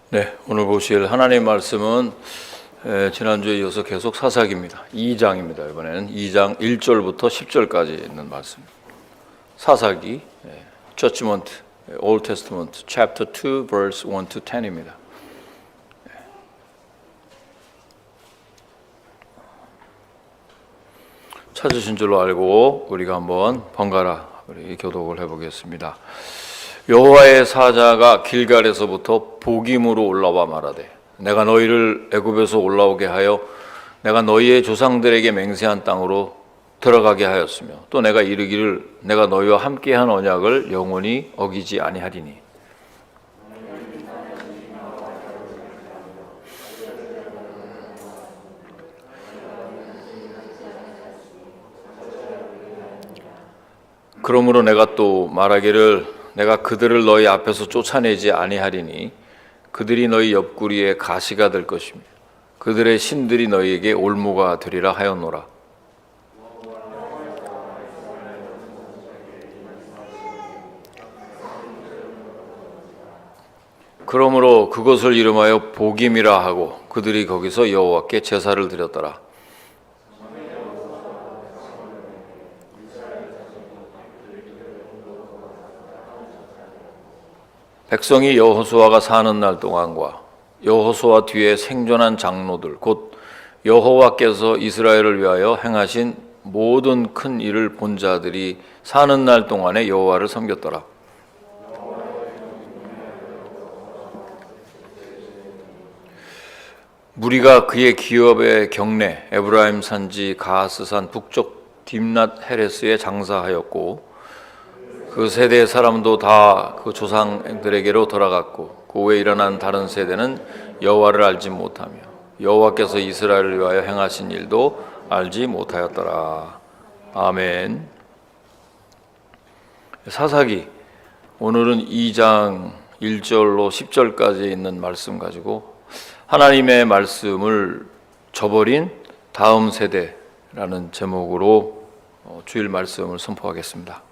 네, 오늘 보실 하나님 말씀은 지난주에 이어서 계속 사사기입니다. 2장입니다. 이번에는 2장 1절부터 10절까지 있는 말씀. 사사기, Judgment, Old Testament, Chapter 2, Verse 1 to 10입니다. 찾으신 줄로 알고 우리가 한번 번갈아 우리 교독을 해보겠습니다. 여호와의 사자가 길갈에서부터 보김으로 올라와 말하되 내가 너희를 애굽에서 올라오게 하여 내가 너희의 조상들에게 맹세한 땅으로 들어가게 하였으며 또 내가 이르기를 내가 너희와 함께한 언약을 영원히 어기지 아니하리니 그러므로 내가 또 말하기를 내가 그들을 너희 앞에서 쫓아내지 아니하리니 그들이 너희 옆구리에 가시가 될 것이며 그들의 신들이 너희에게 올무가 되리라 하였노라. 그러므로 그것을 이름하여 보김이라 하고 그들이 거기서 여호와께 제사를 드렸더라. 백성이 여호수아가 사는 날 동안과 여호수아 뒤에 생존한 장로들 곧 여호와께서 이스라엘을 위하여 행하신 모든 큰 일을 본 자들이 사는 날 동안에 여호와를 섬겼더라. 무리가 그의 기업의 경내 에브라임 산지 가하스산 북쪽 딥낫 헤레스에 장사하였고 그 세대의 사람도 다 그 조상들에게로 돌아갔고 그 후에 일어난 다른 세대는 여호와를 알지 못하며 여호와께서 이스라엘을 위하여 행하신 일도 알지 못하였더라. 아멘. 사사기 오늘은 2장 1절로 10절까지 있는 말씀 가지고 하나님의 말씀을 저버린 다음 세대라는 제목으로 주일 말씀을 선포하겠습니다.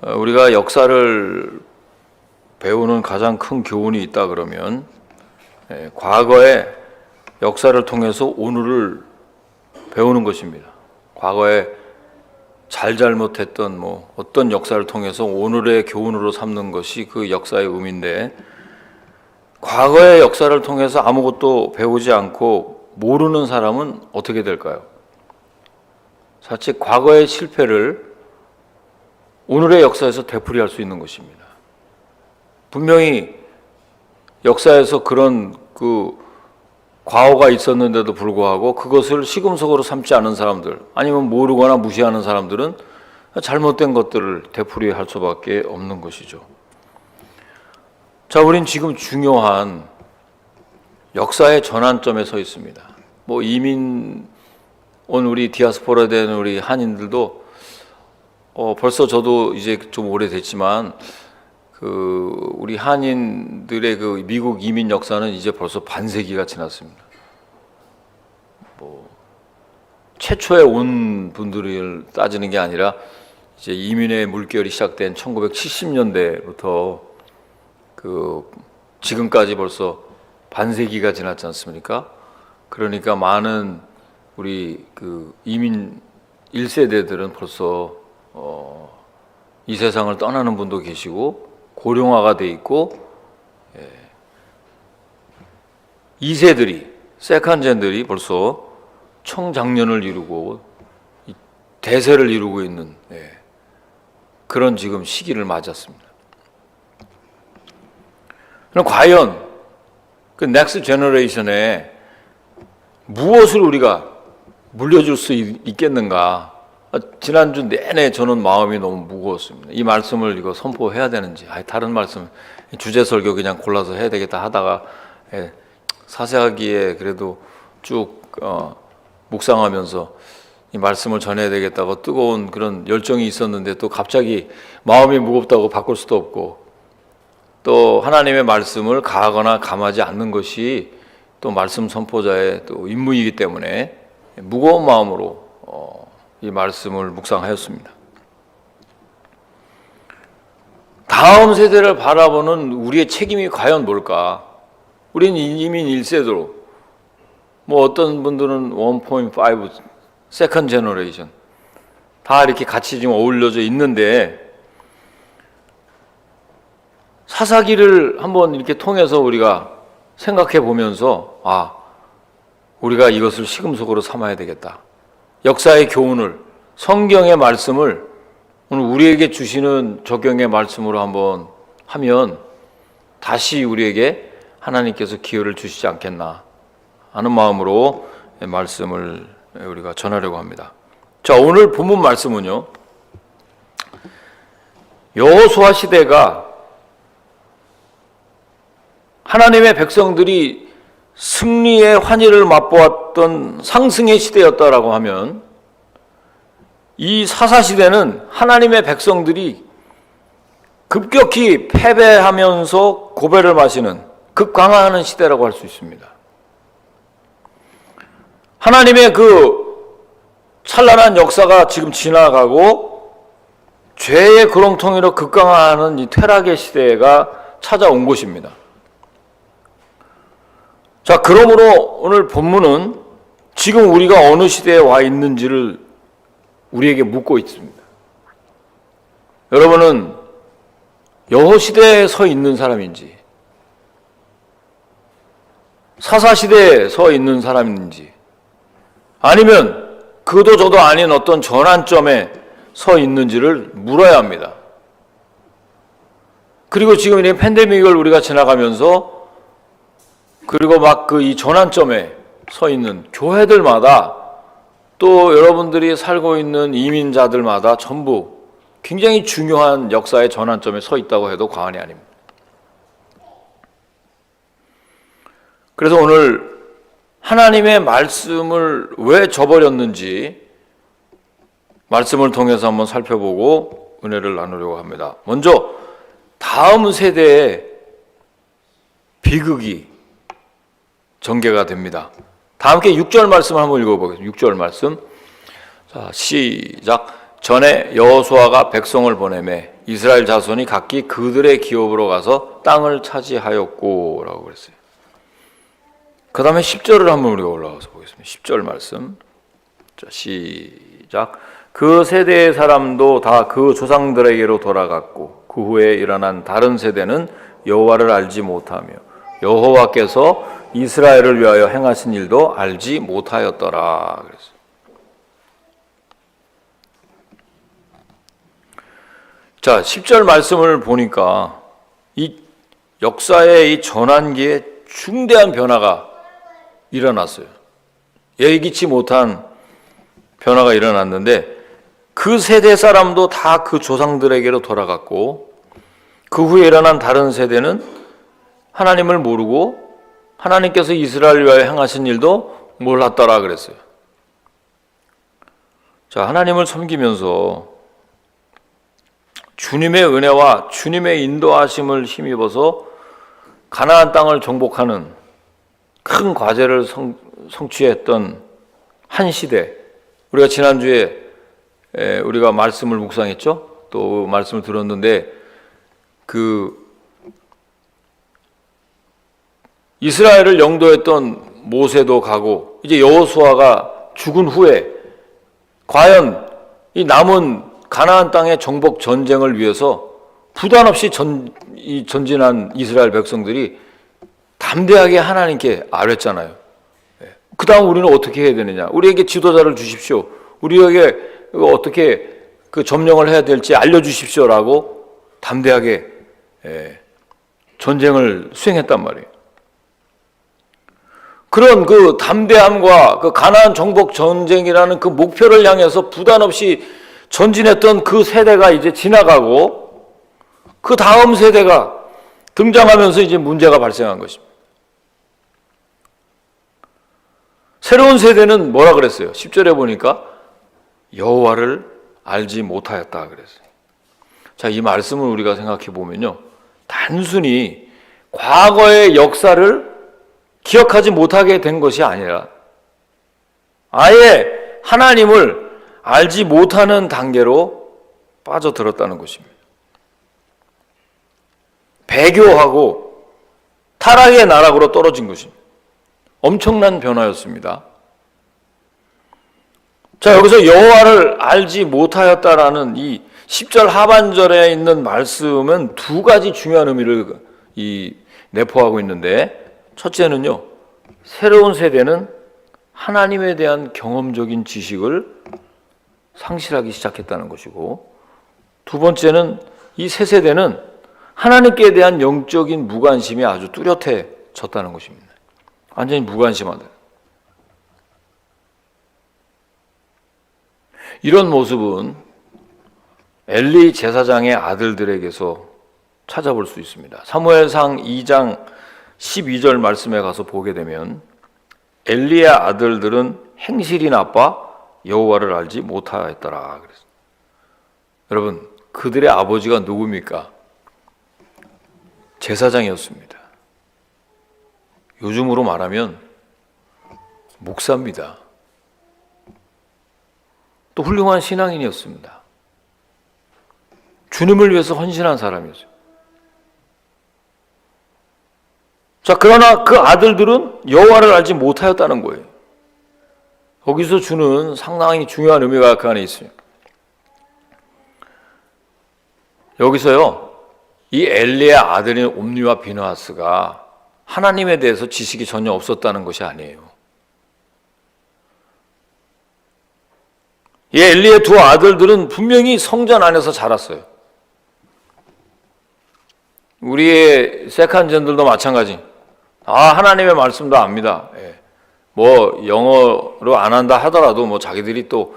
우리가 역사를 배우는 가장 큰 교훈이 있다 그러면 과거의 역사를 통해서 오늘을 배우는 것입니다. 과거에 잘못했던 어떤 역사를 통해서 오늘의 교훈으로 삼는 것이 그 역사의 의미인데 과거의 역사를 통해서 아무것도 배우지 않고 모르는 사람은 어떻게 될까요? 자칫 과거의 실패를 오늘의 역사에서 되풀이할 수 있는 것입니다. 분명히 역사에서 그런 과오가 있었는데도 불구하고 그것을 시금석으로 삼지 않은 사람들 아니면 모르거나 무시하는 사람들은 잘못된 것들을 되풀이할 수밖에 없는 것이죠. 자, 우린 지금 중요한 역사의 전환점에 서 있습니다. 이민 온 우리 디아스포라 된 우리 한인들도 벌써 저도 이제 좀 오래됐지만 우리 한인들의 미국 이민 역사는 이제 벌써 반세기가 지났습니다. 최초에 온 분들을 따지는 게 아니라 이제 이민의 물결이 시작된 1970년대부터 지금까지 벌써 반세기가 지났지 않습니까? 그러니까 많은 우리 이민 1세대들은 벌써 이 세상을 떠나는 분도 계시고 고령화가 돼 있고 2세들이 세컨젠들이 벌써 청장년을 이루고 대세를 이루고 있는 그런 지금 시기를 맞았습니다. 그럼 과연 그 넥스트 제너레이션에 무엇을 우리가 물려줄 수 있겠는가? 지난주 내내 저는 마음이 너무 무거웠습니다. 이 말씀을 이거 선포해야 되는지, 다른 말씀, 주제 설교 그냥 골라서 해야 되겠다 하다가 사사기에 그래도 쭉 묵상하면서 이 말씀을 전해야 되겠다고 뜨거운 그런 열정이 있었는데 또 갑자기 마음이 무겁다고 바꿀 수도 없고 또 하나님의 말씀을 가하거나 감하지 않는 것이 또 말씀 선포자의 또 임무이기 때문에 무거운 마음으로 이 말씀을 묵상하였습니다. 다 다음 세대를 바라보는 우리의 책임이 과연 뭘까? 우리는 이민 1세대로, 뭐 어떤 분들은 1.5, 세컨 제너레이션 다 이렇게 같이 지금 어울려져 있는데, 사사기를 한번 이렇게 통해서 우리가 생각해 보면서 우리가 이것을 시금석으로 삼아야 되겠다. 역사의 교훈을, 성경의 말씀을 오늘 우리에게 주시는 적용의 말씀으로 한번 하면 다시 우리에게 하나님께서 기회를 주시지 않겠나 하는 마음으로 말씀을 우리가 전하려고 합니다. 자, 오늘 본문 말씀은요, 여호수아 시대가 하나님의 백성들이 승리의 환희를 맛보았던 상승의 시대였다라고 하면, 이 사사시대는 하나님의 백성들이 급격히 패배하면서 고배를 마시는, 급강하는 시대라고 할 수 있습니다. 하나님의 그 찬란한 역사가 지금 지나가고 죄의 구렁텅이로 급강하는 이 퇴락의 시대가 찾아온 것입니다. 자, 그러므로 오늘 본문은 지금 우리가 어느 시대에 와 있는지를 우리에게 묻고 있습니다. 여러분은 여호시대에 서 있는 사람인지, 사사시대에 서 있는 사람인지, 아니면 그도 저도 아닌 어떤 전환점에 서 있는지를 물어야 합니다. 그리고 지금 이 팬데믹을 우리가 지나가면서, 그리고 막 이 전환점에 서 있는 교회들마다, 또 여러분들이 살고 있는 이민자들마다 전부 굉장히 중요한 역사의 전환점에 서 있다고 해도 과언이 아닙니다. 그래서 오늘 하나님의 말씀을 왜 저버렸는지 말씀을 통해서 한번 살펴보고 은혜를 나누려고 합니다. 먼저 다음 세대의 비극이 전개가 됩니다. 다 함께 6절 말씀을 한번 읽어보겠습니다. 6절 말씀. 자, 시작. 전에 여호수아가 백성을 보내매 이스라엘 자손이 각기 그들의 기업으로 가서 땅을 차지하였고 라고 그랬어요. 그 다음에 10절을 한번 우리가 올라가서 보겠습니다. 10절 말씀. 자, 시작. 그 세대의 사람도 다 그 조상들에게로 돌아갔고 그 후에 일어난 다른 세대는 여호와를 알지 못하며 여호와께서 이스라엘을 위하여 행하신 일도 알지 못하였더라. 그랬어요. 자, 10절 말씀을 보니까 이 역사의 이 전환기에 중대한 변화가 일어났어요. 예기치 못한 변화가 일어났는데, 그 세대 사람도 다 그 조상들에게로 돌아갔고 그 후에 일어난 다른 세대는 하나님을 모르고 하나님께서 이스라엘을 위하여 행하신 일도 몰랐더라 그랬어요. 자, 하나님을 섬기면서 주님의 은혜와 주님의 인도하심을 힘입어서 가나안 땅을 정복하는 큰 과제를 성취했던 한 시대, 우리가 지난주에 우리가 말씀을 묵상했죠? 또 말씀을 들었는데, 그 이스라엘을 영도했던 모세도 가고 이제 여호수아가 죽은 후에 과연 이 남은 가나안 땅의 정복 전쟁을 위해서 부단 없이 전진한 이스라엘 백성들이 담대하게 하나님께 아뢰잖아요. 그 다음 우리는 어떻게 해야 되느냐? 우리에게 지도자를 주십시오. 우리에게 어떻게 그 점령을 해야 될지 알려주십시오라고 담대하게 전쟁을 수행했단 말이에요. 그런 그 담대함과 그 가나안 정복 전쟁이라는 그 목표를 향해서 부단 없이 전진했던 그 세대가 이제 지나가고 그 다음 세대가 등장하면서 이제 문제가 발생한 것입니다. 새로운 세대는 뭐라 그랬어요? 10절에 보니까 여호와를 알지 못하였다 그랬어요. 자, 이 말씀을 우리가 생각해 보면요, 단순히 과거의 역사를 기억하지 못하게 된 것이 아니라 아예 하나님을 알지 못하는 단계로 빠져들었다는 것입니다. 배교하고 타락의 나락으로 떨어진 것입니다. 엄청난 변화였습니다. 자, 여기서 여호와를 알지 못하였다라는 이 10절 하반절에 있는 말씀은 두 가지 중요한 의미를 내포하고 있는데, 첫째는요, 새로운 세대는 하나님에 대한 경험적인 지식을 상실하기 시작했다는 것이고, 두 번째는 이 새 세대는 하나님께 대한 영적인 무관심이 아주 뚜렷해졌다는 것입니다. 완전히 무관심하다. 이런 모습은 엘리 제사장의 아들들에게서 찾아볼 수 있습니다. 사무엘상 2장 12절 말씀에 가서 보게 되면 엘리의 아들들은 행실이 나빠 여호와를 알지 못하였더라. 그랬어요. 여러분, 그들의 아버지가 누굽니까? 제사장이었습니다. 요즘으로 말하면 목사입니다. 또 훌륭한 신앙인이었습니다. 주님을 위해서 헌신한 사람이었어요. 자, 그러나 그 아들들은 여호와를 알지 못하였다는 거예요. 거기서 주는 상당히 중요한 의미가 그 안에 있어요. 여기서요, 이 엘리의 아들인 옴니와 비느하스가 하나님에 대해서 지식이 전혀 없었다는 것이 아니에요. 이 엘리의 두 아들들은 분명히 성전 안에서 자랐어요. 우리의 세컨젠들도 마찬가지. 하나님의 말씀도 압니다. 뭐 영어로 안 한다 하더라도 뭐 자기들이 또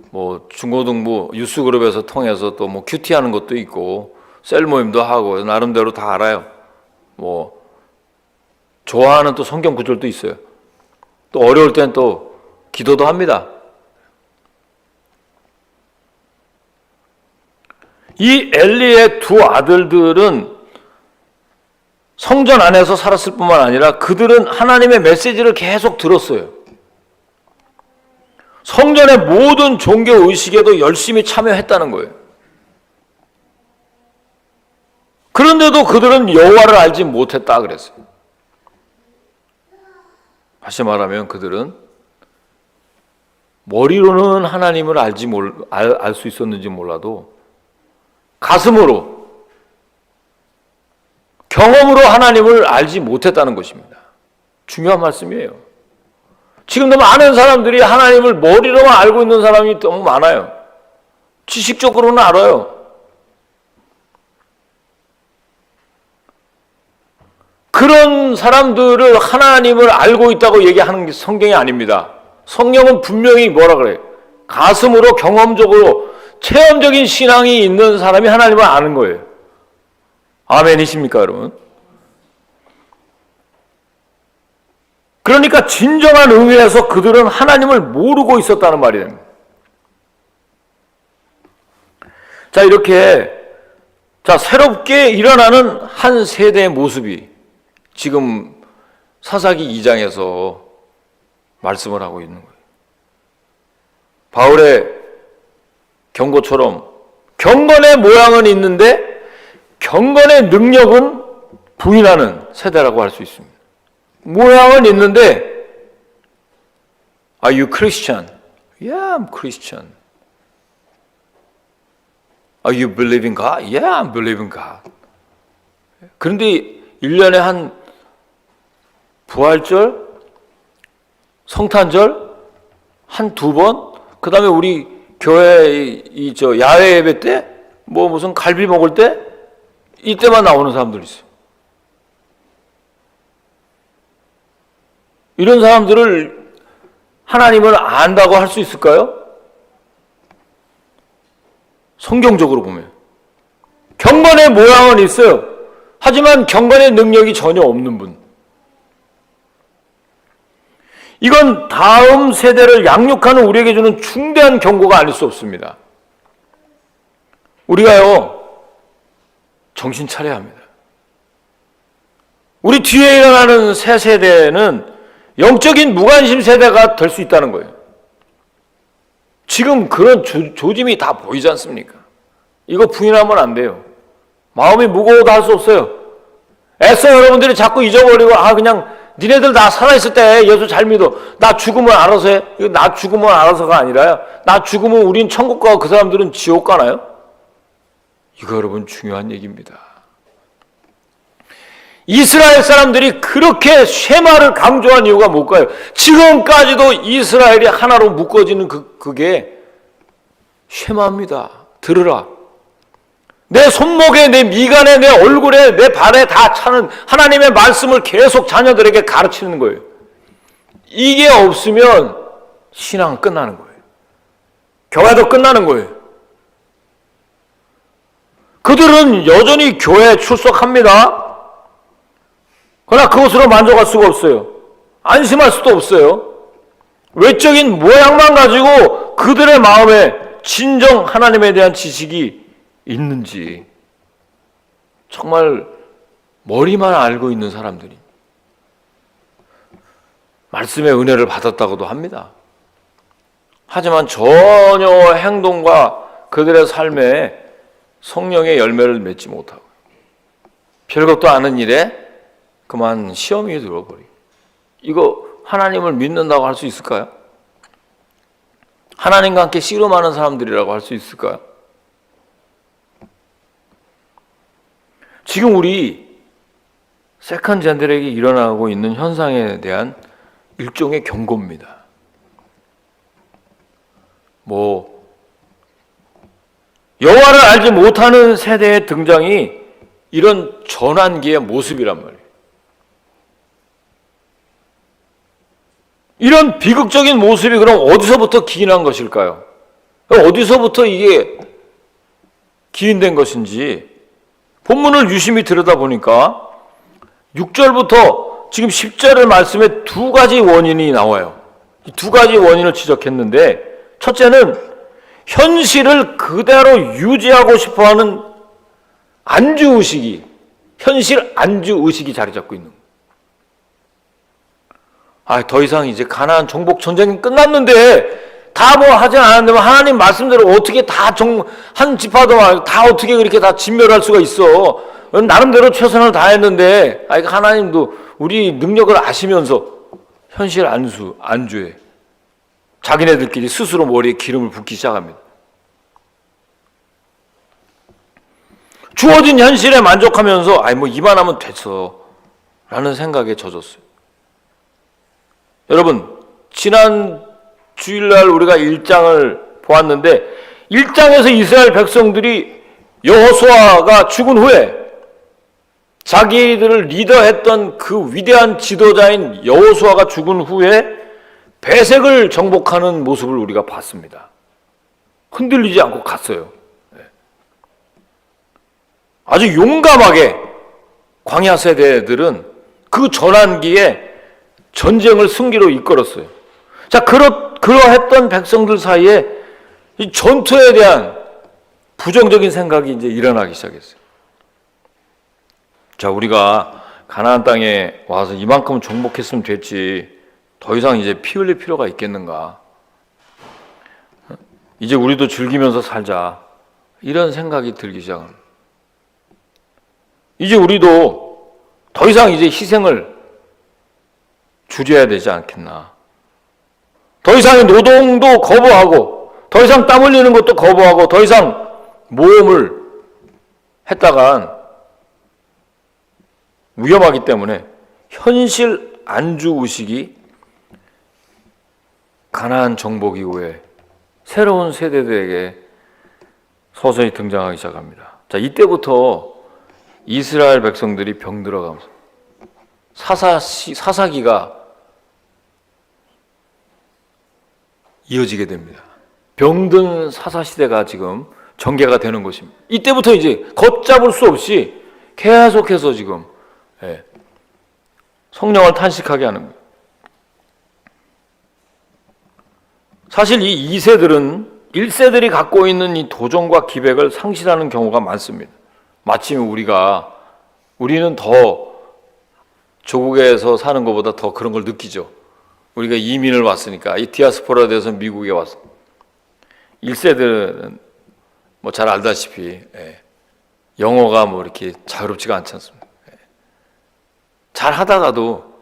뭐 중고등부 유스그룹에서 통해서 또 뭐 큐티 하는 것도 있고 셀 모임도 하고 나름대로 다 알아요. 뭐 좋아하는 또 성경 구절도 있어요. 또 어려울 땐 또 기도도 합니다. 이 엘리의 두 아들들은 성전 안에서 살았을 뿐만 아니라 그들은 하나님의 메시지를 계속 들었어요. 성전의 모든 종교 의식에도 열심히 참여했다는 거예요. 그런데도 그들은 여호와를 알지 못했다 그랬어요. 다시 말하면 그들은 머리로는 하나님을 알 수 있었는지 몰라도 가슴으로, 경험으로 하나님을 알지 못했다는 것입니다. 중요한 말씀이에요. 지금도 많은 사람들이 하나님을 머리로만 알고 있는 사람이 너무 많아요. 지식적으로는 알아요. 그런 사람들을 하나님을 알고 있다고 얘기하는 게 성경이 아닙니다. 성경은 분명히 뭐라 그래요? 가슴으로, 경험적으로, 체험적인 신앙이 있는 사람이 하나님을 아는 거예요. 아멘이십니까, 여러분? 그러니까 진정한 의미에서 그들은 하나님을 모르고 있었다는 말이 됩니다. 자, 이렇게 새롭게 일어나는 한 세대의 모습이 지금 사사기 2장에서 말씀을 하고 있는 거예요. 바울의 경고처럼 경건의 모양은 있는데 경건의 능력은 부인하는 세대라고 할 수 있습니다. 모양은 있는데 Are you Christian? Yeah, I'm Christian. Are you believing God? Yeah, I'm believing God. 그런데 1년에 한 부활절, 성탄절 한 2번, 그 다음에 우리 교회 야외 예배 때, 뭐 무슨 갈비 먹을 때, 이때만 나오는 사람들이 있어요. 이런 사람들을 하나님을 안다고 할 수 있을까요? 성경적으로 보면 경건의 모양은 있어요. 하지만 경건의 능력이 전혀 없는 분. 이건 다음 세대를 양육하는 우리에게 주는 중대한 경고가 아닐 수 없습니다. 우리가요, 정신 차려야 합니다. 우리 뒤에 일어나는 새 세대는 영적인 무관심 세대가 될 수 있다는 거예요. 지금 그런 조짐이 다 보이지 않습니까? 이거 부인하면 안 돼요. 마음이 무거워도 할 수 없어요. 애써 여러분들이 자꾸 잊어버리고 그냥 니네들 나 살아있을 때 예수 잘 믿어. 나 죽으면 알아서 해. 이거 나 죽으면 알아서가 아니라요. 나 죽으면 우린 천국 가고 그 사람들은 지옥 가나요? 이거 여러분 중요한 얘기입니다. 이스라엘 사람들이 그렇게 쉐마를 강조한 이유가 뭘까요? 지금까지도 이스라엘이 하나로 묶어지는 그게 쉐마입니다. 들으라. 내 손목에, 내 미간에, 내 얼굴에, 내 발에 다 차는 하나님의 말씀을 계속 자녀들에게 가르치는 거예요. 이게 없으면 신앙은 끝나는 거예요. 교회도 끝나는 거예요. 그들은 여전히 교회에 출석합니다. 그러나 그것으로 만족할 수가 없어요. 안심할 수도 없어요. 외적인 모양만 가지고 그들의 마음에 진정 하나님에 대한 지식이 있는지 정말 머리만 알고 있는 사람들이 말씀의 은혜를 받았다고도 합니다. 하지만 전혀 행동과 그들의 삶에 성령의 열매를 맺지 못하고 별것도 아는 일에 그만 시험이 들어버리고 이거 하나님을 믿는다고 할 수 있을까요? 하나님과 함께 씨름하는 사람들이라고 할 수 있을까요? 지금 우리 세컨 젠들에게 일어나고 있는 현상에 대한 일종의 경고입니다. 여호와를 알지 못하는 세대의 등장이 이런 전환기의 모습이란 말이에요. 이런 비극적인 모습이 그럼 어디서부터 기인한 것일까요? 어디서부터 이게 기인된 것인지 본문을 유심히 들여다보니까 6절부터 지금 10절의 말씀에 두 가지 원인이 나와요. 이 두 가지 원인을 지적했는데 첫째는 현실을 그대로 유지하고 싶어하는 안주의식이 현실 안주의식이 자리 잡고 있는 거예요. 더 이상 이제 가나안 정복 전쟁이 끝났는데 다 하지 않았는데 하나님 말씀대로 어떻게 한 지파도 다 어떻게 그렇게 다 진멸할 수가 있어. 나름대로 최선을 다했는데 하나님도 우리 능력을 아시면서 현실 안주에 자기네들끼리 스스로 머리에 기름을 붓기 시작합니다. 주어진 현실에 만족하면서 이만하면 됐어 라는 생각에 젖었어요. 여러분, 지난 주일날 우리가 1장을 보았는데 1장에서 이스라엘 백성들이 여호수아가 죽은 후에 자기들을 리더했던 그 위대한 지도자인 여호수아가 죽은 후에 배색을 정복하는 모습을 우리가 봤습니다. 흔들리지 않고 갔어요. 아주 용감하게 광야 세대들은 그 전환기에 전쟁을 승리로 이끌었어요. 자, 그러했던 백성들 사이에 이 전투에 대한 부정적인 생각이 이제 일어나기 시작했어요. 자, 우리가 가나안 땅에 와서 이만큼 정복했으면 됐지. 더 이상 이제 피 흘릴 필요가 있겠는가? 이제 우리도 즐기면서 살자. 이런 생각이 들기 시작합니다. 이제 우리도 더 이상 이제 희생을 줄여야 되지 않겠나. 더 이상의 노동도 거부하고 더 이상 땀 흘리는 것도 거부하고 더 이상 모험을 했다간 위험하기 때문에 현실 안주의식이 가나안 정복 이후에 새로운 세대들에게 서서히 등장하기 시작합니다. 자, 이때부터 이스라엘 백성들이 병들어가면서 사사기가 이어지게 됩니다. 병든 사사시대가 지금 전개가 되는 것입니다. 이때부터 이제 걷잡을 수 없이 계속해서 지금 성령을 탄식하게 하는 거예요. 사실 이 2세들은 1세들이 갖고 있는 이 도전과 기백을 상실하는 경우가 많습니다. 마침 우리는 더 조국에서 사는 것보다 더 그런 걸 느끼죠. 우리가 이민을 왔으니까 이 디아스포라에 대해서 미국에 왔어. 1세들은 잘 알다시피 영어가 이렇게 자유롭지가 않지 않습니까? 잘 하다가도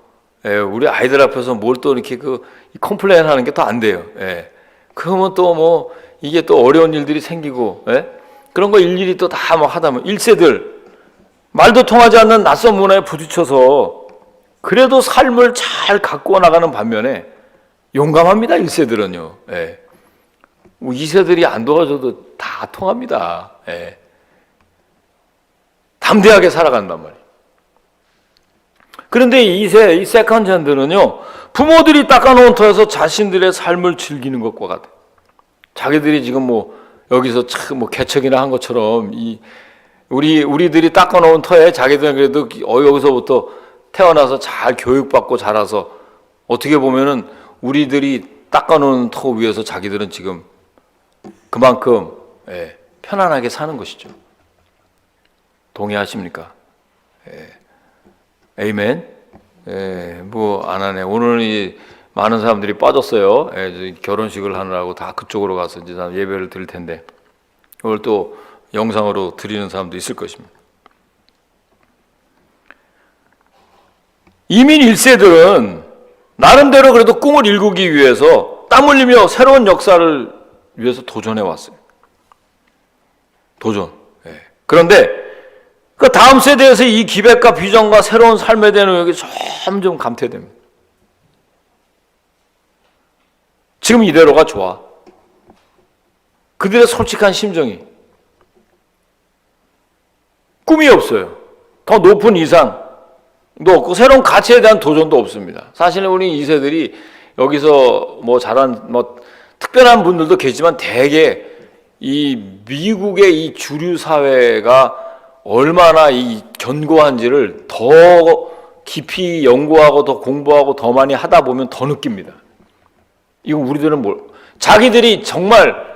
우리 아이들 앞에서 뭘 또 이렇게 컴플레인 하는 게 또 안 돼요. 그러면 또 뭐 이게 또 어려운 일들이 생기고 그런 거 일일이 또 다 막 하다 보면 1세들 말도 통하지 않는 낯선 문화에 부딪혀서 그래도 삶을 잘 갖고 나가는 반면에 용감합니다. 1세들은요. 2세들이 안 도와줘도 다 통합니다. 담대하게 살아간단 말이에요. 그런데 2세, 이 세컨전들은요, 부모들이 닦아놓은 터에서 자신들의 삶을 즐기는 것과 같아요. 자기들이 지금 뭐 여기서 참 뭐 개척이나 한 것처럼 우리들이 닦아놓은 터에 자기들은 그래도 여기서부터 태어나서 잘 교육받고 자라서 어떻게 보면은 우리들이 닦아놓은 터 위에서 자기들은 지금 그만큼 편안하게 사는 것이죠. 동의하십니까? 에이멘. 뭐 안 하네. 오늘 이 많은 사람들이 빠졌어요. 결혼식을 하느라고 다 그쪽으로 가서 이제 예배를 드릴 텐데 오늘 또 영상으로 드리는 사람도 있을 것입니다. 이민 1세들은 나름대로 그래도 꿈을 이루기 위해서 땀 흘리며 새로운 역사를 위해서 도전해 왔어요. 도전. 그런데 그 다음 세대에서 이 기백과 비전과 새로운 삶에 대한 의욕이 점점 감퇴됩니다. 지금 이대로가 좋아. 그들의 솔직한 심정이 꿈이 없어요. 더 높은 이상도 없고 새로운 가치에 대한 도전도 없습니다. 사실은 우리 2세들이 여기서 뭐 잘한 뭐 특별한 분들도 계시지만 대개 이 미국의 이 주류 사회가 얼마나 이 견고한지를 더 깊이 연구하고 더 공부하고 더 많이 하다 보면 더 느낍니다. 이거 우리들은 자기들이 정말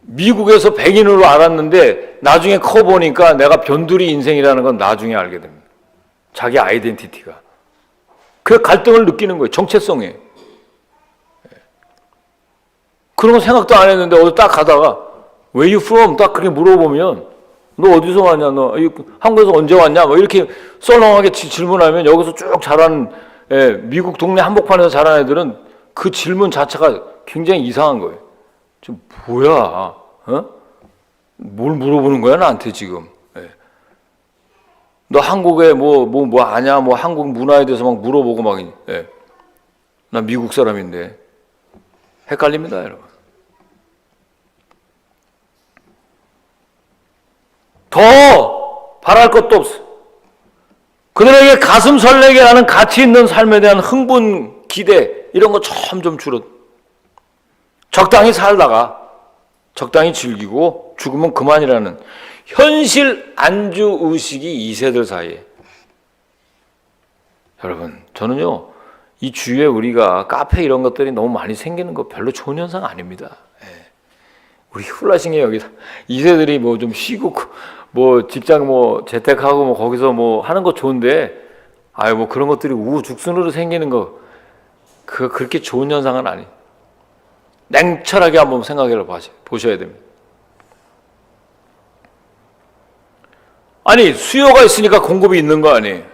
미국에서 백인으로 알았는데 나중에 커 보니까 내가 변두리 인생이라는 건 나중에 알게 됩니다. 자기 아이덴티티가. 그 갈등을 느끼는 거예요. 정체성에. 그런 거 생각도 안 했는데 어디 딱 가다가 Where you from? 딱 그렇게 물어보면 너 어디서 왔냐? 너 한국에서 언제 왔냐? 뭐 이렇게 썰렁하게 질문하면 여기서 쭉 자란 미국 동네 한복판에서 자란 애들은 그 질문 자체가 굉장히 이상한 거예요. 지금 뭐야? 뭘 물어보는 거야 나한테 지금? 너 한국에 뭐 아냐? 뭐 한국 문화에 대해서 막 물어보고 막 나 미국 사람인데 헷갈립니다, 여러분. 더 바랄 것도 없어. 그들에게 가슴 설레게 하는 가치 있는 삶에 대한 흥분, 기대 이런 거 점점 줄어. 적당히 살다가 적당히 즐기고 죽으면 그만이라는 현실 안주 의식이 2세들 사이에. 여러분, 저는요 이 주위에 우리가 카페 이런 것들이 너무 많이 생기는 거 별로 좋은 현상 아닙니다. 우리 훌라싱에 여기 2세들이 뭐 좀 쉬고 뭐 직장 뭐 재택하고 뭐 거기서 뭐 하는 거 좋은데 뭐 그런 것들이 우후죽순으로 생기는 거 그렇게 좋은 현상은 아니. 냉철하게 한번 생각해 보셔야 됩니다. 아니 수요가 있으니까 공급이 있는 거 아니에요.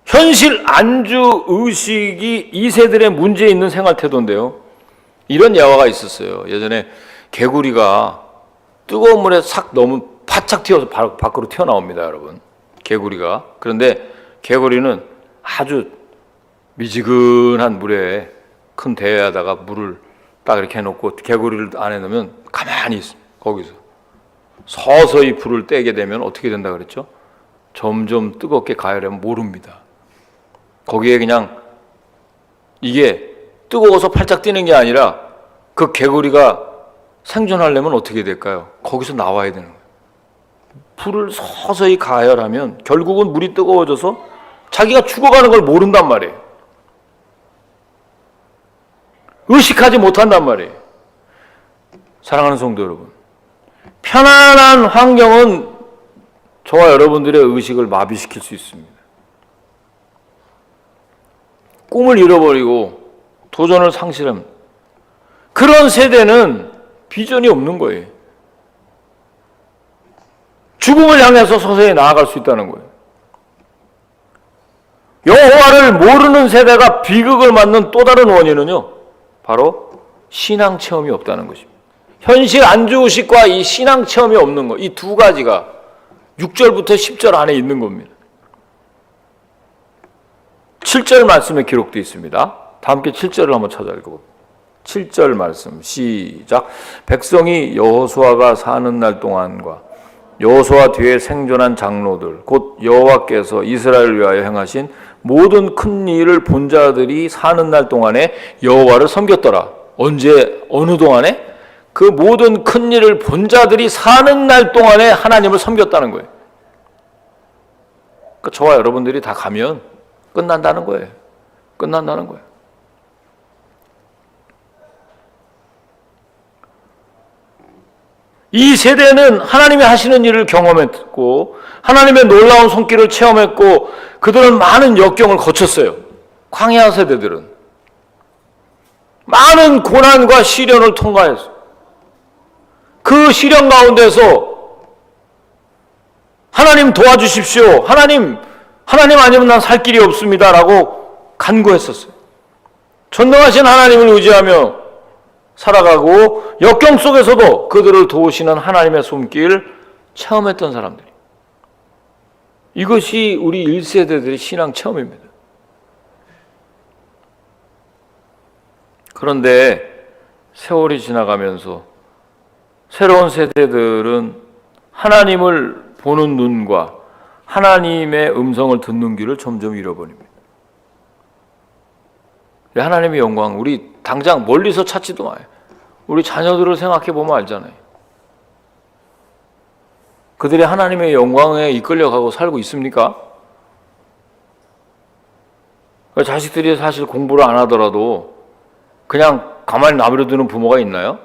현실 안주 의식이 2세들의 문제 있는 생활 태도인데요. 이런 예화가 있었어요. 예전에 개구리가 뜨거운 물에 싹 너무 바짝 튀어서 밖으로 튀어나옵니다, 여러분. 개구리가. 그런데 개구리는 아주 미지근한 물에 큰 대야에다가 물을 딱 이렇게 해놓고 개구리를 안에 넣으면 가만히 있어요. 거기서. 서서히 불을 떼게 되면 어떻게 된다 그랬죠? 점점 뜨겁게 가열하면 모릅니다. 거기에 그냥 이게 뜨거워서 팔짝 뛰는 게 아니라 그 개구리가 생존하려면 어떻게 될까요? 거기서 나와야 되는 거예요. 불을 서서히 가열하면 결국은 물이 뜨거워져서 자기가 죽어가는 걸 모른단 말이에요. 의식하지 못한단 말이에요. 사랑하는 성도 여러분, 편안한 환경은 저와 여러분들의 의식을 마비시킬 수 있습니다. 꿈을 잃어버리고 도전을 상실합니다. 그런 세대는 비전이 없는 거예요. 죽음을 향해서 서서히 나아갈 수 있다는 거예요. 여호와를 모르는 세대가 비극을 맞는 또 다른 원인은요, 바로 신앙 체험이 없다는 것입니다. 현실 안주의식과 이 신앙 체험이 없는 것, 이 두 가지가 6절부터 10절 안에 있는 겁니다. 7절 말씀에 기록되어 있습니다. 다 함께 7절을 한번 찾아 읽어봅니다. 7절 말씀 시작. 백성이 여호수아가 사는 날 동안과 여호수아 뒤에 생존한 장로들 곧 여호와께서 이스라엘을 위하여 행하신 모든 큰 일을 본 자들이 사는 날 동안에 여호와를 섬겼더라. 언제 어느 동안에? 그 모든 큰 일을 본 자들이 사는 날 동안에 하나님을 섬겼다는 거예요. 그러니까 저와 여러분들이 다 가면 끝난다는 거예요. 끝난다는 거예요. 이 세대는 하나님이 하시는 일을 경험했고 하나님의 놀라운 손길을 체험했고 그들은 많은 역경을 거쳤어요. 광야 세대들은 많은 고난과 시련을 통과했어요. 그 시련 가운데서 하나님 도와주십시오. 하나님 아니면 난 살 길이 없습니다. 라고 간구했었어요. 전능하신 하나님을 의지하며 살아가고 역경 속에서도 그들을 도우시는 하나님의 손길 체험했던 사람들이. 이것이 우리 1세대들의 신앙 체험입니다. 그런데 세월이 지나가면서 새로운 세대들은 하나님을 보는 눈과 하나님의 음성을 듣는 귀를 점점 잃어버립니다. 하나님의 영광, 우리 당장 멀리서 찾지도 마요. 우리 자녀들을 생각해 보면 알잖아요. 그들이 하나님의 영광에 이끌려가고 살고 있습니까? 자식들이 사실 공부를 안 하더라도 그냥 가만히 놔버려두는 부모가 있나요?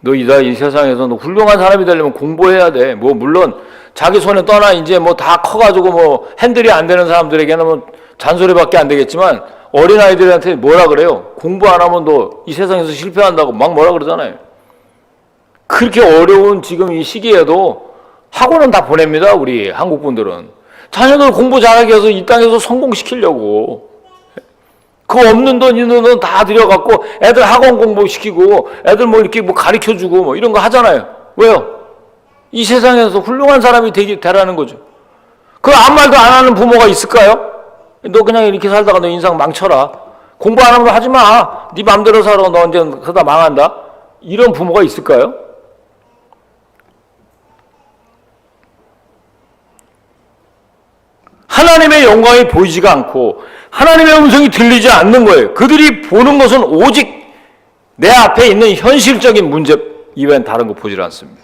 너 이 세상에서 너 훌륭한 사람이 되려면 공부해야 돼. 뭐 물론 자기 손에 떠나 이제 뭐 다 커가지고 뭐 핸들이 안 되는 사람들에게는 뭐 잔소리밖에 안 되겠지만 어린 아이들한테 뭐라 그래요? 공부 안 하면 너 이 세상에서 실패한다고 막 뭐라 그러잖아요. 그렇게 어려운 지금 이 시기에도 학원은 다 보냅니다. 우리 한국 분들은 자녀들 공부 잘하게 해서 이 땅에서 성공시키려고. 그 없는 돈 있는 돈 다 들여갖고 애들 학원 공부시키고 애들 뭐 이렇게 뭐 가르쳐주고 뭐 이런 거 하잖아요. 왜요? 이 세상에서 훌륭한 사람이 되라는 거죠. 그 아무 말도 안 하는 부모가 있을까요? 너 그냥 이렇게 살다가 너 인생 망쳐라. 공부 안 하면 하지 마. 네 맘대로 살아. 너 언제 그러다 망한다. 이런 부모가 있을까요? 하나님의 영광이 보이지가 않고 하나님의 음성이 들리지 않는 거예요. 그들이 보는 것은 오직 내 앞에 있는 현실적인 문제 이외엔 다른 거 보질 않습니다.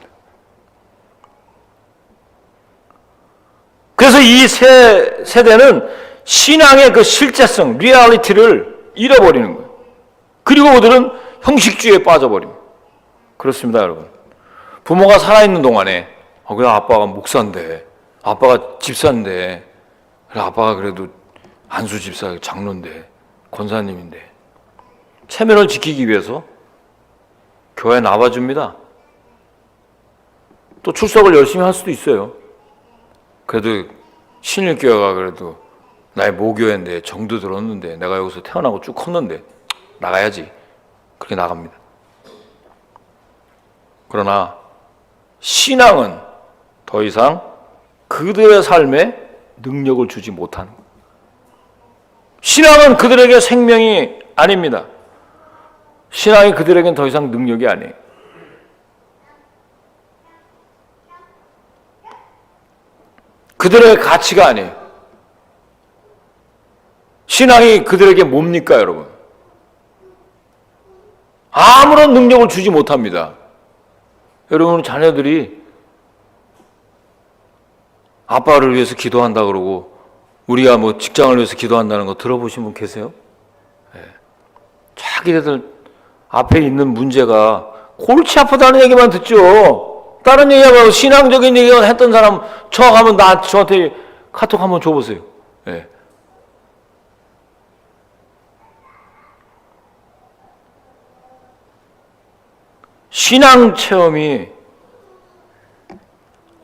그래서 이 세대는 신앙의 그 실제성, 리얼리티를 잃어버리는 거예요. 그리고 그들은 형식주의에 빠져버립니다. 그렇습니다, 여러분. 부모가 살아있는 동안에 그래 아빠가 목사인데, 아빠가 집사인데, 그래 아빠가 그래도 안수 집사 장로인데, 권사님인데 체면을 지키기 위해서 교회에 나와줍니다. 또 출석을 열심히 할 수도 있어요. 그래도 신일교회가 그래도 나의 모교회인데 정도 들었는데 내가 여기서 태어나고 쭉 컸는데 나가야지. 그렇게 나갑니다. 그러나 신앙은 더 이상 그들의 삶에 능력을 주지 못하는 거예요. 신앙은 그들에게 생명이 아닙니다. 신앙이 그들에겐 더 이상 능력이 아니에요. 그들의 가치가 아니에요. 신앙이 그들에게 뭡니까, 여러분? 아무런 능력을 주지 못합니다. 여러분, 자녀들이 아빠를 위해서 기도한다 그러고 우리가 뭐 직장을 위해서 기도한다는 거 들어보신 분 계세요? 네. 자기네들 앞에 있는 문제가 골치 아프다는 얘기만 듣죠. 다른 얘기하고 신앙적인 얘기만 했던 사람 저하면 저한테 카톡 한번 줘보세요. 네. 신앙 체험이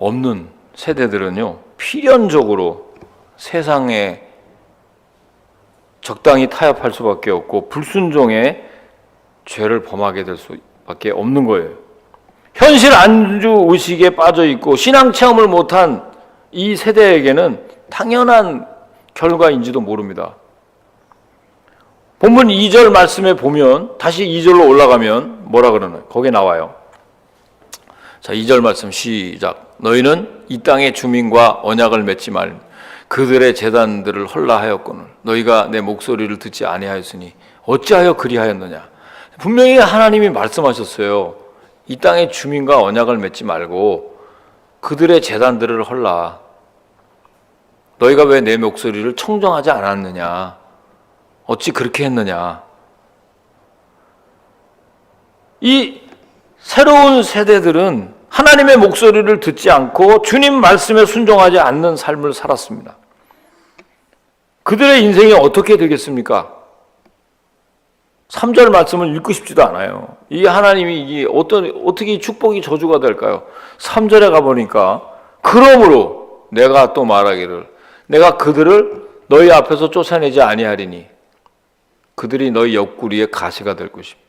없는 세대들은요, 필연적으로 세상에 적당히 타협할 수밖에 없고 불순종의 죄를 범하게 될 수밖에 없는 거예요. 현실 안주 의식에 빠져 있고 신앙 체험을 못한 이 세대에게는 당연한 결과인지도 모릅니다. 본문 2절 말씀에 보면, 다시 2절로 올라가면 뭐라 그러나요? 거기에 나와요. 자, 2절 말씀 시작. 너희는 이 땅의 주민과 언약을 맺지 말, 그들의 제단들을 헐라하였거늘 너희가 내 목소리를 듣지 아니하였으니 어찌하여 그리하였느냐. 분명히 하나님이 말씀하셨어요. 이 땅의 주민과 언약을 맺지 말고 그들의 제단들을 헐라. 너희가 왜 내 목소리를 청정하지 않았느냐. 어찌 그렇게 했느냐. 이 새로운 세대들은 하나님의 목소리를 듣지 않고 주님 말씀에 순종하지 않는 삶을 살았습니다. 그들의 인생이 어떻게 되겠습니까? 3절 말씀을 읽고 싶지도 않아요. 이 하나님이 이게 어떻게 축복이 저주가 될까요? 3절에 가보니까 그러므로 내가 또 말하기를 내가 그들을 너희 앞에서 쫓아내지 아니하리니 그들이 너희 옆구리에 가시가 될 것이며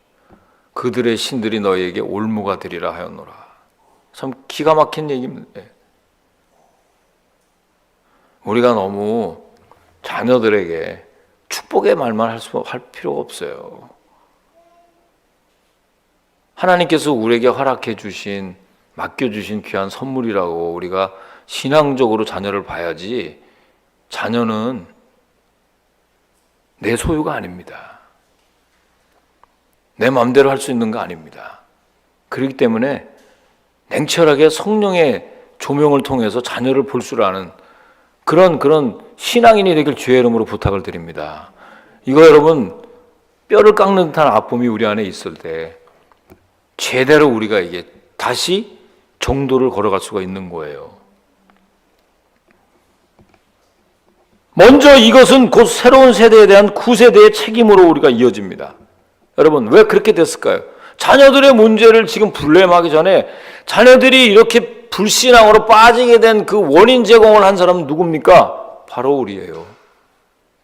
그들의 신들이 너희에게 올무가 되리라 하였노라. 참 기가 막힌 얘기입니다. 우리가 너무 자녀들에게 축복의 말만 할 필요가 없어요. 하나님께서 우리에게 허락해 주신, 맡겨주신 귀한 선물이라고 우리가 신앙적으로 자녀를 봐야지, 자녀는 내 소유가 아닙니다. 내 마음대로 할 수 있는 거 아닙니다. 그렇기 때문에 냉철하게 성령의 조명을 통해서 자녀를 볼 줄 아는 그런 신앙인이 되길 주의 이름으로 부탁을 드립니다. 이거 여러분, 뼈를 깎는 듯한 아픔이 우리 안에 있을 때 제대로 우리가 이게 다시 정도를 걸어갈 수가 있는 거예요. 먼저 이것은 곧 새로운 세대에 대한 구세대의 책임으로 우리가 이어집니다. 여러분, 왜 그렇게 됐을까요? 자녀들의 문제를 지금 불렘하기 전에 자녀들이 이렇게 불신앙으로 빠지게 된 그 원인 제공을 한 사람은 누굽니까? 바로 우리예요.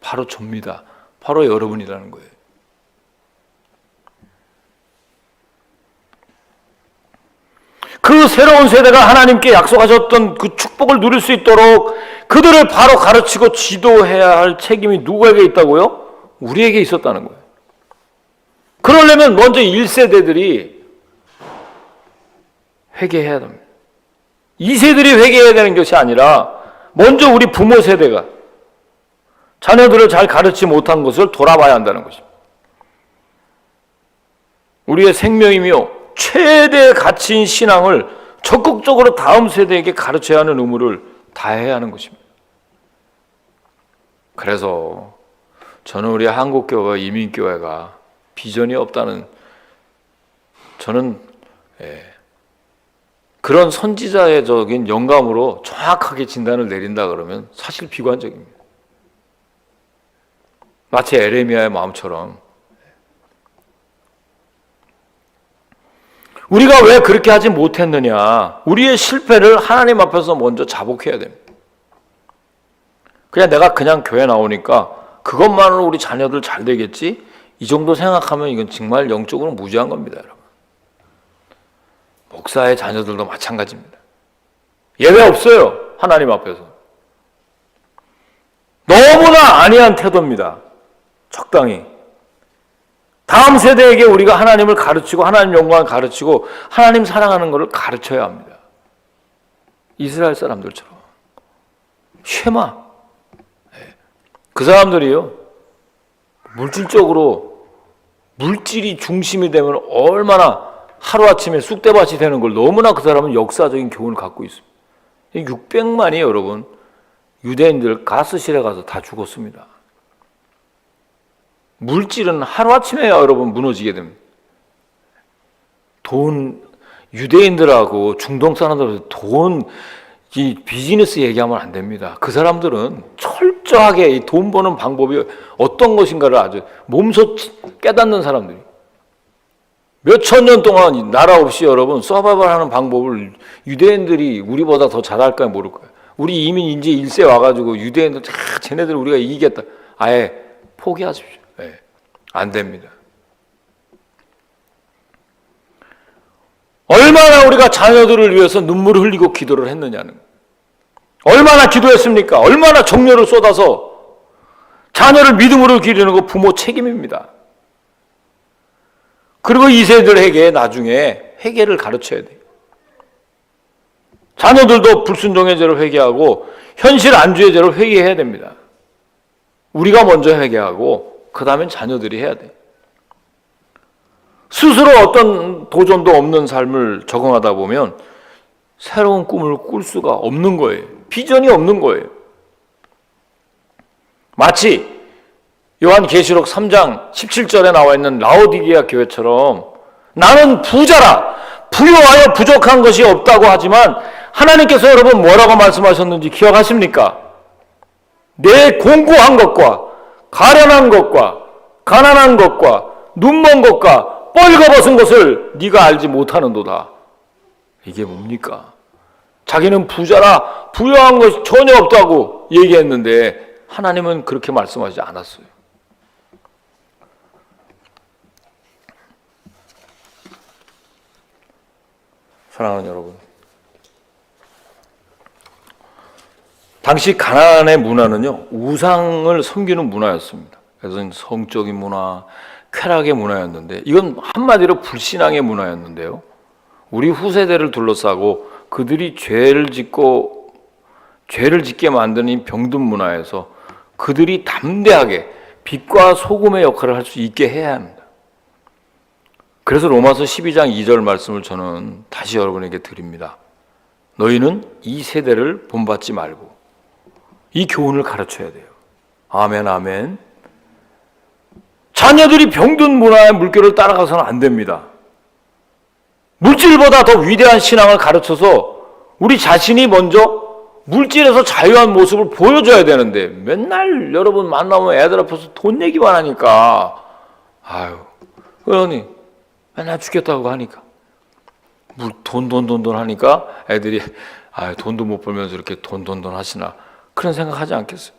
바로 접니다. 바로 여러분이라는 거예요. 그 새로운 세대가 하나님께 약속하셨던 그 축복을 누릴 수 있도록 그들을 바로 가르치고 지도해야 할 책임이 누구에게 있다고요? 우리에게 있었다는 거예요. 그러려면 먼저 1세대들이 회개해야 됩니다. 2세들이 회개해야 되는 것이 아니라 먼저 우리 부모 세대가 자녀들을 잘 가르치지 못한 것을 돌아봐야 한다는 것입니다. 우리의 생명이며 최대의 가치인 신앙을 적극적으로 다음 세대에게 가르쳐야 하는 의무를 다해야 하는 것입니다. 그래서 저는 우리 한국교회와 이민교회가 비전이 없다는, 저는 그런 선지자적인 영감으로 정확하게 진단을 내린다 그러면 사실 비관적입니다. 마치 에레미야의 마음처럼 우리가 왜 그렇게 하지 못했느냐, 우리의 실패를 하나님 앞에서 먼저 자복해야 됩니다. 내가 그냥 교회 나오니까 그것만으로 우리 자녀들 잘 되겠지, 이 정도 생각하면 이건 정말 영적으로 무지한 겁니다, 여러분. 목사의 자녀들도 마찬가지입니다. 예외 없어요, 하나님 앞에서. 너무나 안이한 태도입니다. 적당히. 다음 세대에게 우리가 하나님을 가르치고 하나님 영광을 가르치고 하나님 사랑하는 것을 가르쳐야 합니다. 이스라엘 사람들처럼. 쉐마. 그 사람들이요, 물질적으로 물질이 중심이 되면 얼마나 하루아침에 쑥대밭이 되는 걸 너무나 그 사람은 역사적인 교훈을 갖고 있습니다. 600만이 여러분 유대인들 가스실에 가서 다 죽었습니다. 물질은 하루아침에 여러분 무너지게 됩니다. 돈, 유대인들하고 중동 사람들하고 돈, 이 비즈니스 얘기하면 안 됩니다. 그 사람들은 철저하게 이 돈 버는 방법이 어떤 것인가를 아주 몸소 깨닫는 사람들이. 몇천 년 동안 나라 없이 여러분 서바이벌하는 방법을 유대인들이 우리보다 더 잘할까요, 모를까요? 우리 이민 이제 1세 와가지고 유대인들 쟤네들 우리가 이기겠다. 아예 포기하십시오. 네. 안 됩니다. 얼마나 우리가 자녀들을 위해서 눈물을 흘리고 기도를 했느냐는, 얼마나 기도했습니까? 얼마나 정열을 쏟아서 자녀를 믿음으로 기르는 거 부모 책임입니다. 그리고 2세들에게 나중에 회개를 가르쳐야 돼요. 자녀들도 불순종의 죄를 회개하고 현실 안주의 죄를 회개해야 됩니다. 우리가 먼저 회개하고 그 다음엔 자녀들이 해야 돼요. 스스로 어떤 도전도 없는 삶을 적응하다 보면 새로운 꿈을 꿀 수가 없는 거예요. 비전이 없는 거예요. 마치 요한계시록 3장 17절에 나와 있는 라오디게아 교회처럼 나는 부자라, 부유하여 부족한 것이 없다고 하지만 하나님께서 여러분 뭐라고 말씀하셨는지 기억하십니까? 내 공고한 것과 가련한 것과 가난한 것과 눈먼 것과 뻘거벗은 것을 네가 알지 못하는도다. 이게 뭡니까? 자기는 부자라 부유한 것이 전혀 없다고 얘기했는데 하나님은 그렇게 말씀하지 않았어요. 사랑하는 여러분, 당시 가나안의 문화는요, 우상을 섬기는 문화였습니다. 그래서 성적인 문화, 쾌락의 문화였는데, 이건 한마디로 불신앙의 문화였는데요, 우리 후세대를 둘러싸고 그들이 죄를 짓게 만드는 병든 문화에서 그들이 담대하게 빛과 소금의 역할을 할 수 있게 해야 합니다. 그래서 로마서 12장 2절 말씀을 저는 다시 여러분에게 드립니다. 너희는 이 세대를 본받지 말고 이 교훈을 가르쳐야 돼요. 아멘, 아멘. 자녀들이 병든 문화의 물결을 따라가서는 안 됩니다. 물질보다 더 위대한 신앙을 가르쳐서 우리 자신이 먼저 물질에서 자유한 모습을 보여줘야 되는데 맨날 여러분 만나면 애들 앞에서 돈 얘기만 하니까 아유, 그러니 맨날 죽겠다고 하니까 돈 하니까 애들이 아유, 돈도 못 벌면서 이렇게 돈 하시나 그런 생각하지 않겠어요?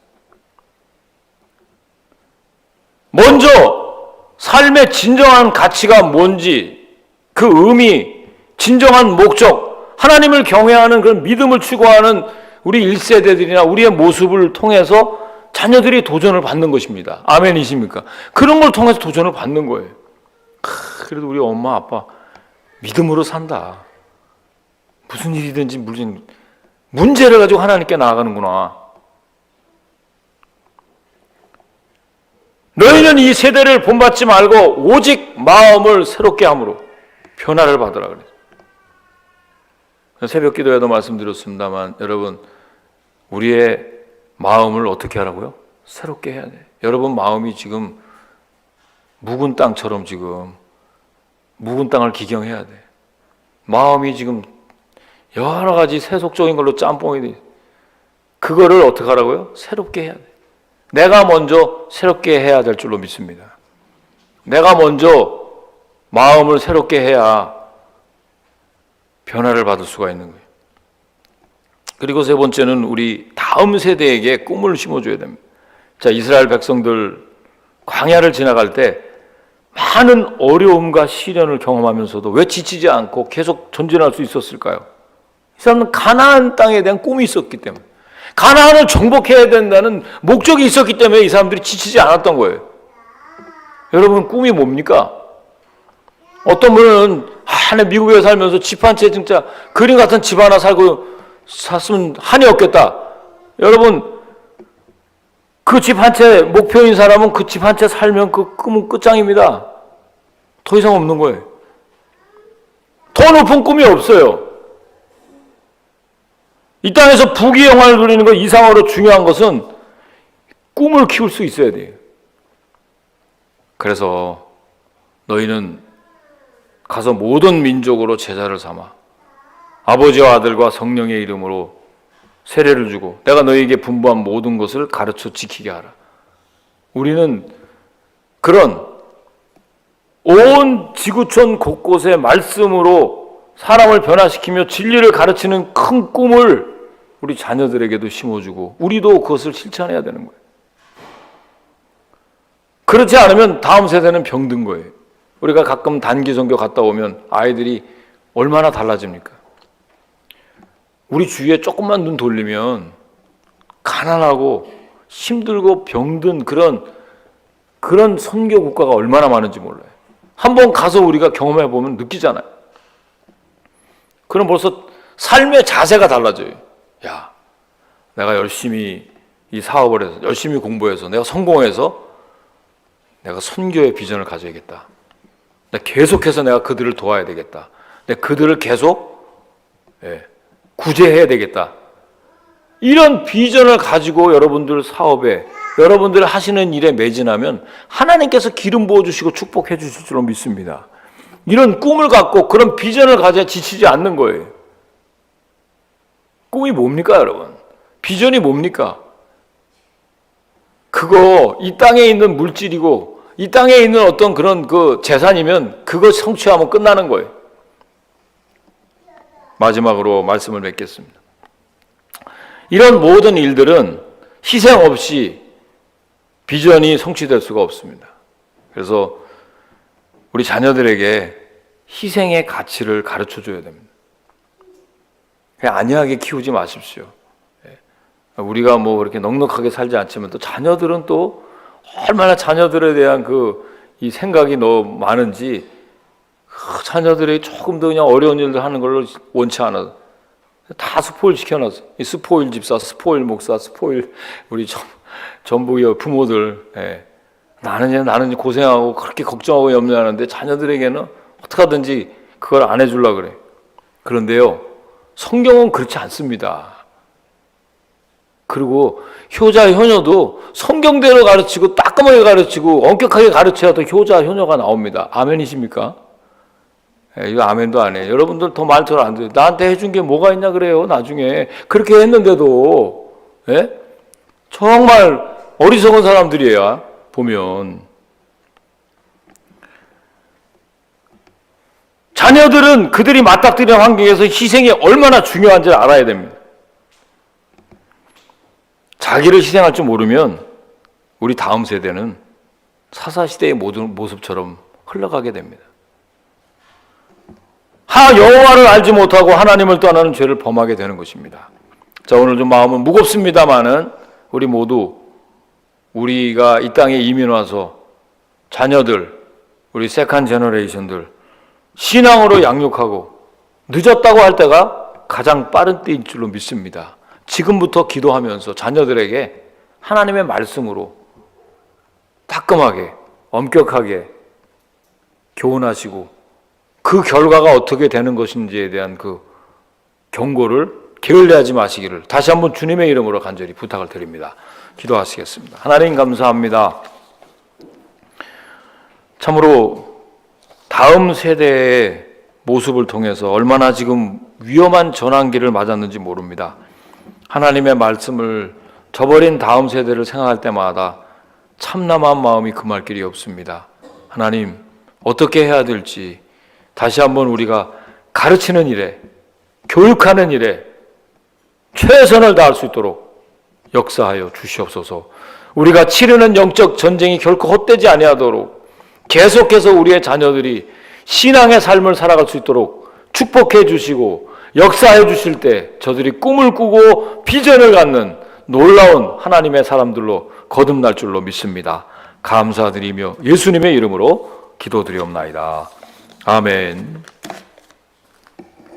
먼저 삶의 진정한 가치가 뭔지, 그 의미, 진정한 목적, 하나님을 경외하는 그런 믿음을 추구하는 우리 1세대들이나 우리의 모습을 통해서 자녀들이 도전을 받는 것입니다. 아멘이십니까? 그런 걸 통해서 도전을 받는 거예요. 그래도 우리 엄마 아빠 믿음으로 산다. 무슨 일이든지 문제를 가지고 하나님께 나아가는구나. 너희는 이 세대를 본받지 말고 오직 마음을 새롭게 함으로 변화를 받으라 그래요. 새벽 기도에도 말씀드렸습니다만 여러분, 우리의 마음을 어떻게 하라고요? 새롭게 해야 돼요. 여러분 마음이 지금 묵은 땅처럼 지금 묵은 땅을 기경해야 돼. 마음이 지금 여러 가지 세속적인 걸로 짬뽕이 돼. 그거를 어떻게 하라고요? 새롭게 해야 돼. 내가 먼저 새롭게 해야 될 줄로 믿습니다. 내가 먼저 마음을 새롭게 해야 변화를 받을 수가 있는 거예요. 그리고 세 번째는 우리 다음 세대에게 꿈을 심어줘야 됩니다. 자, 이스라엘 백성들 광야를 지나갈 때 많은 어려움과 시련을 경험하면서도 왜 지치지 않고 계속 전진할 수 있었을까요? 이 사람은 가나안 땅에 대한 꿈이 있었기 때문에, 가나안을 정복해야 된다는 목적이 있었기 때문에 이 사람들이 지치지 않았던 거예요. 여러분, 꿈이 뭡니까? 어떤 분은 나 미국에 살면서 집 한 채 진짜 그림 같은 집 하나 샀으면 한이 없겠다. 여러분, 그 집 한 채 목표인 사람은 그 집 한 채 살면 그 꿈은 끝장입니다. 더 이상 없는 거예요. 더 높은 꿈이 없어요. 이 땅에서 부귀영화를 누리는 것 이상으로 중요한 것은 꿈을 키울 수 있어야 돼요. 그래서 너희는 가서 모든 민족으로 제자를 삼아 아버지와 아들과 성령의 이름으로 세례를 주고 내가 너희에게 분부한 모든 것을 가르쳐 지키게 하라. 우리는 그런 온 지구촌 곳곳에 말씀으로 사람을 변화시키며 진리를 가르치는 큰 꿈을 우리 자녀들에게도 심어주고 우리도 그것을 실천해야 되는 거예요. 그렇지 않으면 다음 세대는 병든 거예요. 우리가 가끔 단기 선교 갔다 오면 아이들이 얼마나 달라집니까? 우리 주위에 조금만 눈 돌리면 가난하고 힘들고 병든 그런 선교 국가가 얼마나 많은지 몰라요. 한번 가서 우리가 경험해 보면 느끼잖아요. 그럼 벌써 삶의 자세가 달라져요. 야, 내가 열심히 이 사업을 해서 열심히 공부해서 내가 성공해서 내가 선교의 비전을 가져야겠다. 계속해서 내가 그들을 도와야 되겠다. 내가 그들을 계속 구제해야 되겠다. 이런 비전을 가지고 여러분들 사업에, 여러분들 하시는 일에 매진하면 하나님께서 기름 부어주시고 축복해 주실 줄로 믿습니다. 이런 꿈을 갖고 그런 비전을 가져야 지치지 않는 거예요. 꿈이 뭡니까, 여러분? 비전이 뭡니까? 그거 이 땅에 있는 물질이고 이 땅에 있는 어떤 그런 그 재산이면 그거 성취하면 끝나는 거예요. 마지막으로 말씀을 맺겠습니다. 이런 모든 일들은 희생 없이 비전이 성취될 수가 없습니다. 그래서 우리 자녀들에게 희생의 가치를 가르쳐줘야 됩니다. 그냥 안이하게 키우지 마십시오. 우리가 뭐 그렇게 넉넉하게 살지 않지만 또 자녀들은 또 얼마나 자녀들에 대한 이 생각이 너무 많은지 자녀들이 조금 더 그냥 어려운 일들 하는 걸 원치 않아. 다 스포일 시켜놨어. 이 스포일 집사, 스포일 목사, 스포일 우리 전부 부모들. 나는 고생하고 그렇게 걱정하고 염려하는데 자녀들에게는 어떻게 하든지 그걸 안 해주려고 그래. 그런데요, 성경은 그렇지 않습니다. 그리고 효자, 효녀도 성경대로 가르치고 따끔하게 가르치고 엄격하게 가르쳐야 더 효자, 효녀가 나옵니다. 아멘이십니까? 이거 아멘도 안 해. 여러분들 더 말 잘 안 들어요. 나한테 해준 게 뭐가 있냐 그래요, 나중에. 그렇게 했는데도, 정말 어리석은 사람들이에요, 보면. 자녀들은 그들이 맞닥뜨리는 환경에서 희생이 얼마나 중요한지 알아야 됩니다. 자기를 희생할 줄 모르면 우리 다음 세대는 사사시대의 모든 모습처럼 흘러가게 됩니다. 여호와를 알지 못하고 하나님을 떠나는 죄를 범하게 되는 것입니다. 자, 오늘 좀 마음은 무겁습니다만은 우리 모두 우리가 이 땅에 이민 와서 자녀들, 우리 세컨 제너레이션들 신앙으로 양육하고 늦었다고 할 때가 가장 빠른 때인 줄로 믿습니다. 지금부터 기도하면서 자녀들에게 하나님의 말씀으로 따끔하게, 엄격하게 교훈하시고 그 결과가 어떻게 되는 것인지에 대한 그 경고를 게을리하지 마시기를 다시 한번 주님의 이름으로 간절히 부탁을 드립니다. 기도하시겠습니다. 하나님 감사합니다. 참으로 다음 세대의 모습을 통해서 얼마나 지금 위험한 전환기를 맞았는지 모릅니다. 하나님의 말씀을 저버린 다음 세대를 생각할 때마다 참담한 마음이 금할 길이 없습니다. 하나님, 어떻게 해야 될지 다시 한번 우리가 가르치는 일에, 교육하는 일에 최선을 다할 수 있도록 역사하여 주시옵소서. 우리가 치르는 영적 전쟁이 결코 헛되지 아니하도록 계속해서 우리의 자녀들이 신앙의 삶을 살아갈 수 있도록 축복해 주시고 역사해 주실 때 저들이 꿈을 꾸고 비전을 갖는 놀라운 하나님의 사람들로 거듭날 줄로 믿습니다. 감사드리며 예수님의 이름으로 기도드리옵나이다. 아멘.